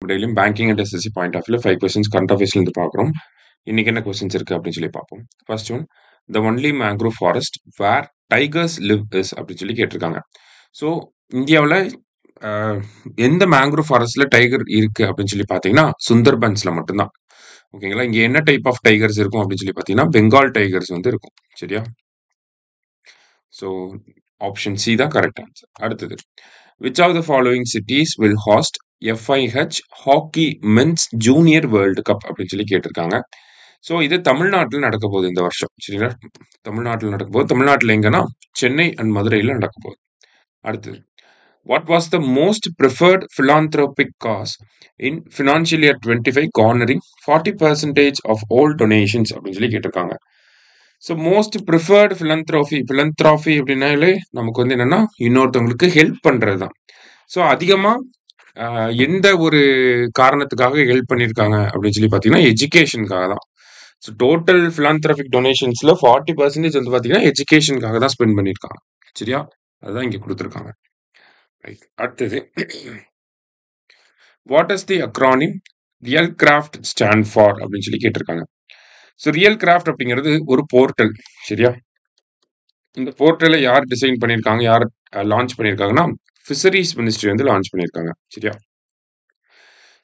டெய்லியும் banking and SSC point of வியூல 5 questions current அஃபேர்ஸ்லேருந்து பார்க்குறோம். இன்னைக்கு என்ன கொஸ்டின்ஸ் இருக்கு அப்படின்னு சொல்லி பார்ப்போம். First one, the only mangrove forest where tigers live is அப்படின்னு சொல்லி கேட்டிருக்காங்க. ஸோ இந்தியாவில் எந்த மேங்க்ரோவ் ஃபாரஸ்ட்ல டைகர் இருக்கு அப்படின்னு சொல்லி பார்த்தீங்கன்னா சுந்தர்பன்ஸ்ல மட்டும்தான். ஓகேங்களா? இங்க என்ன டைப் ஆஃப் டைகர்ஸ் இருக்கும் அப்படின்னு சொல்லி பார்த்தீங்கன்னா பெங்கால் டைகர்ஸ் வந்து இருக்கும். சரியா? ஸோ ஆப்ஷன் சி தான் கரெக்ட் ஆன்சர். அடுத்தது, which of the following cities will host FIH hockey men's junior world cup அப்படின்னு சொல்லி கேட்டிருக்காங்க. ஸோ இது தமிழ்நாட்டில் நடக்க போகுது இந்த வருஷம். சரிங்களா? தமிழ்நாட்டில் நடக்க போகுது. தமிழ்நாட்டில் எங்கன்னா சென்னை அண்ட் மதுரையில் நடக்க போகுது. அடுத்தது, what was the most preferred philanthropic cause in financial year 25 garnering 40% of all donations அப்படின்னு சொல்லி கேட்டிருக்காங்க. ஸோ மோஸ்ட் ப்ரிஃபர்டு philanthropy அப்படின்னாலே நமக்கு வந்து என்னன்னா இன்னொருத்தவங்களுக்கு ஹெல்ப் பண்றது தான். ஸோ அதிகமாக எந்த ஒரு காரணத்துக்காக ஹெல்ப் பண்ணியிருக்காங்க அப்படின்னு சொல்லி பார்த்தீங்கன்னா எஜுகேஷனுக்காக தான். ஸோ டோட்டல் philanthropic டொனேஷன்ஸில் 40% வந்து பார்த்தீங்கன்னா எஜுகேஷனுக்காக தான் ஸ்பெண்ட் பண்ணியிருக்காங்க. சரியா? அதுதான் இங்கே கொடுத்துருக்காங்க. ரைட். அடுத்தது, what is the acronym real craft stand for அப்படின்னு சொல்லி கேட்டிருக்காங்க. ஸோ ரியல் கிராஃப்ட் அப்படிங்கிறது ஒரு போர்ட்டல். சரியா? இந்த போர்ட்டலை யார் டிசைன் பண்ணியிருக்காங்க, யார் லான்ச் பண்ணியிருக்காங்கன்னா ஃபிஷரிஸ் மினிஸ்ட்ரி வந்து லான்ச் பண்ணியிருக்காங்க. சரியா?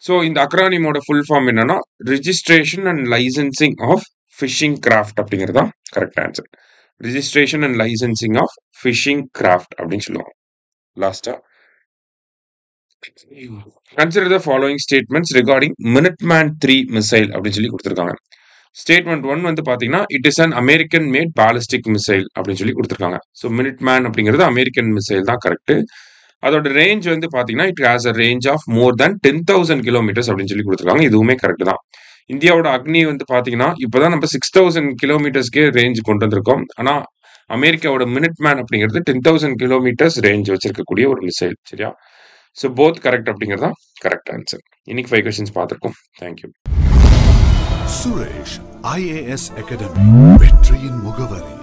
ஸோ இந்த அக்ரானிமோட ஃபுல் ஃபார்ம் என்னன்னா registration and licensing of fishing craft அப்படிங்கிறது தான் correct answer. Registration and licensing of fishing craft அப்படின்னு சொல்லுவாங்க. லாஸ்டா, consider the following statements regarding Minuteman 3 missile அப்படின்னு சொல்லி கொடுத்துருக்காங்க. ஸ்டேட்மெண்ட் 1 வந்து பார்த்தீங்கன்னா it is an American made ballistic missile அப்படின்னு சொல்லி கொடுத்துருக்காங்க. ஸோ மினிட்மேன் அப்படிங்கிறது அமெரிக்கன் மிசைல் தான் கரெக்ட். அதோட ரேஞ்ச் வந்து பார்த்தீங்கன்னா it has a range of more than 10,000 kilometres அப்படின்னு சொல்லி கொடுத்துருக்காங்க. இதுவுமே கரெக்ட் தான். இந்தியாவோட அக்னி வந்து பார்த்தீங்கன்னா இப்போதான் நம்ம 6,000 கிலோமீட்டர்ஸ்க்கே ரேஞ்ச் கொண்டு வந்திருக்கோம். ஆனால் அமெரிக்காவோட மினிட்மேன் அப்படிங்கிறது 10,000 கிலோமீட்டர்ஸ் ரேஞ்ச் வச்சிருக்கக்கூடிய ஒரு மிசைல். சரியா? ஸோ போத் கரெக்ட் அப்படிங்கிறது தான் கரெக்ட் ஆன்சர். இன்னைக்கு 5 கொஸ்டின்ஸ் பார்த்துருக்கோம். தேங்க்யூ. சுரேஷ் IAS அகாடமி, வெற்றியின் முகவரி.